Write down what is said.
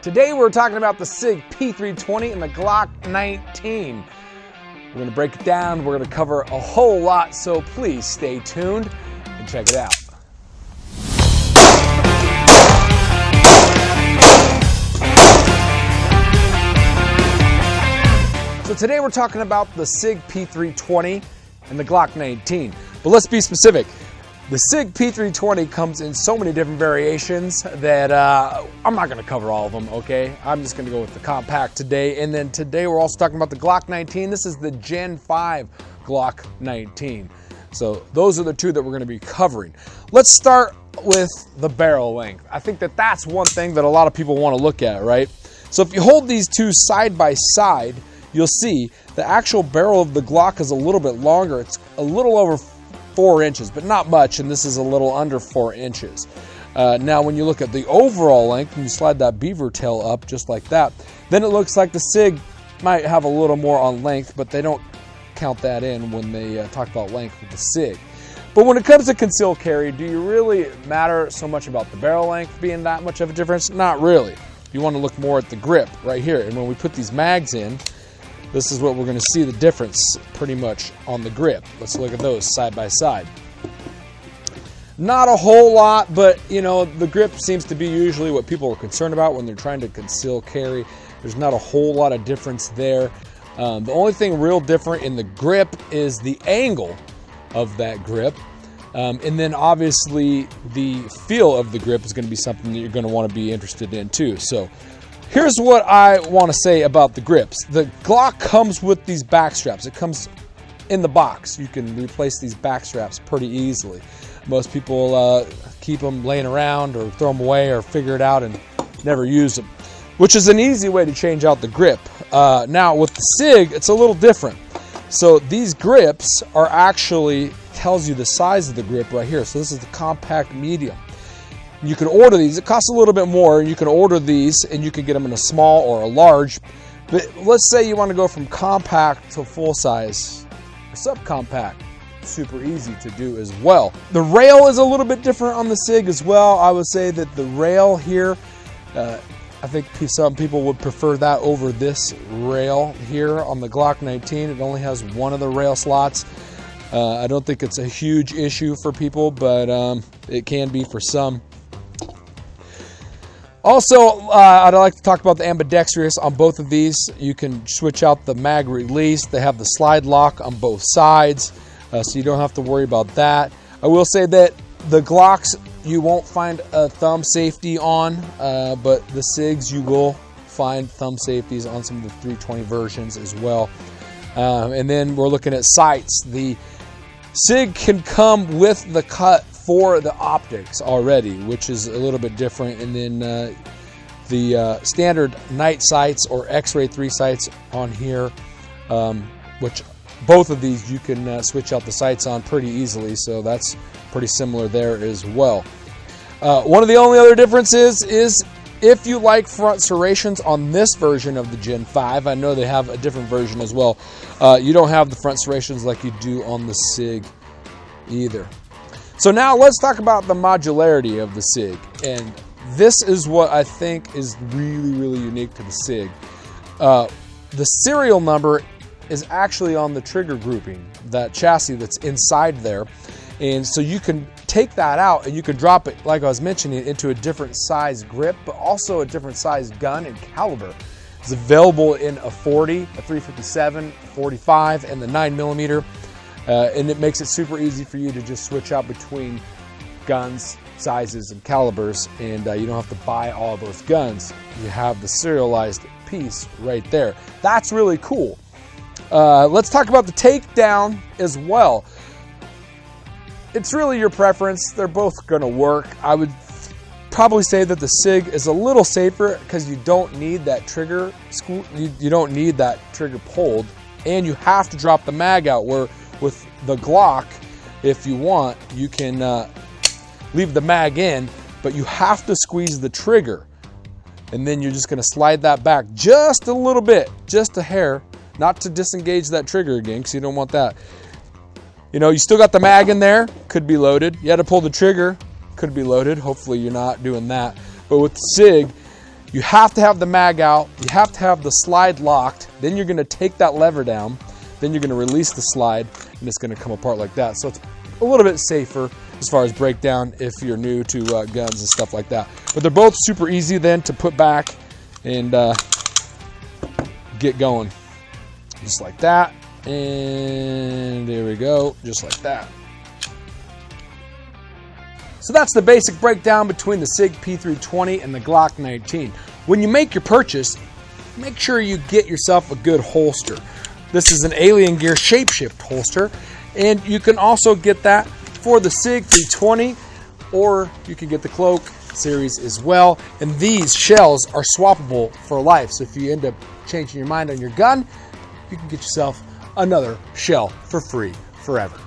Today we're talking about the Sig P320 and the Glock 19. We're going to break it down, we're going to cover a whole lot, so please stay tuned and check it out. So today we're talking about the Sig P320 and the Glock 19. But let's be specific. The Sig P320 comes in so many different variations that I'm not going to cover all of them, okay? I'm just going to go with the compact today. And then today we're also talking about the Glock 19. This is the Gen 5 Glock 19. So those are the two that we're going to be covering. Let's start with the barrel length. I think that that's one thing that a lot of people want to look at, right? So if you hold these two side by side, you'll see the actual barrel of the Glock is a little bit longer. It's a little over 4 inches, but not much, and this is a little under 4 inches. Now when you look at the overall length and you slide that beaver tail up just like that, then it looks like the Sig might have a little more on length, but they don't count that in when they talk about length with the Sig. But when it comes to concealed carry, do you really matter so much about the barrel length being that much of a difference? Not really. You want to look more at the grip right here, and when we put these mags in, this is what we're going to see the difference pretty much on the grip. Let's look at those side by side. Not a whole lot, but you know, the grip seems to be usually what people are concerned about when they're trying to conceal carry. There's not a whole lot of difference there. The only thing real different in the grip is the angle of that grip. And then obviously the feel of the grip is going to be something that you're going to want to be interested in too. So here's what I want to say about the grips. The Glock comes with these back straps. It comes in the box. You can replace these back straps pretty easily. Most people keep them laying around or throw them away or figure it out and never use them, which is an easy way to change out the grip. Now with the Sig, it's a little different. So these grips are actually, tells you the size of the grip right here. So this is the compact medium. You can order these. It costs a little bit more, and you can order these and you can get them in a small or a large. But let's say you want to go from compact to full size or subcompact. Super easy to do as well. The rail is a little bit different on the Sig as well. I would say that the rail here, I think some people would prefer that over this rail here on the Glock 19. It only has one of the rail slots. I don't think it's a huge issue for people, but it can be for some. Also, I'd like to talk about the ambidextrous on both of these. You can switch out the mag release. They have the slide lock on both sides, so you don't have to worry about that. I will say that the Glocks, you won't find a thumb safety on, but the Sigs, you will find thumb safeties on some of the 320 versions as well. And then we're looking at sights. The Sig can come with the cut for the optics already, which is a little bit different. And then the standard night sights or X-ray 3 sights on here, which both of these you can switch out the sights on pretty easily, so that's pretty similar there as well. One of the only other differences is if you like front serrations on this version of the Gen 5, I know they have a different version as well, you don't have the front serrations like you do on the Sig either. So now let's talk about the modularity of the Sig, and this is what I think is really, really unique to the Sig. The serial number is actually on the trigger grouping, that chassis that's inside there, and so you can take that out and you can drop it, like I was mentioning, into a different size grip, but also a different size gun and caliber. It's available in a 40, a 357, 45, and the 9mm. And it makes it super easy for you to just switch out between guns, sizes, and calibers, and you don't have to buy all those guns. You have the serialized piece right there. That's really cool. Let's talk about the takedown as well. It's really your preference. They're both going to work. I would probably say that the Sig is a little safer because you don't need that trigger. You don't need that trigger pulled, and you have to drop the mag out, where with the Glock, if you want, you can leave the mag in, but you have to squeeze the trigger. And then you're just gonna slide that back just a little bit, just a hair, not to disengage that trigger again, because you don't want that. You know, you still got the mag in there, could be loaded. You had to pull the trigger, could be loaded. Hopefully you're not doing that. But with the Sig, You have to have the mag out, you have to have the slide locked, then you're gonna take that lever down, then you're gonna release the slide, and it's gonna come apart like that. So it's a little bit safer as far as breakdown if you're new to guns and stuff like that. But they're both super easy then to put back and get going. Just like that. And there we go, just like that. So that's the basic breakdown between the Sig P320 and the Glock 19. When you make your purchase, make sure you get yourself a good holster. This is an Alien Gear Shapeshift holster, and you can also get that for the Sig P320, or you can get the Cloak series as well. And these shells are swappable for life, so if you end up changing your mind on your gun, you can get yourself another shell for free forever.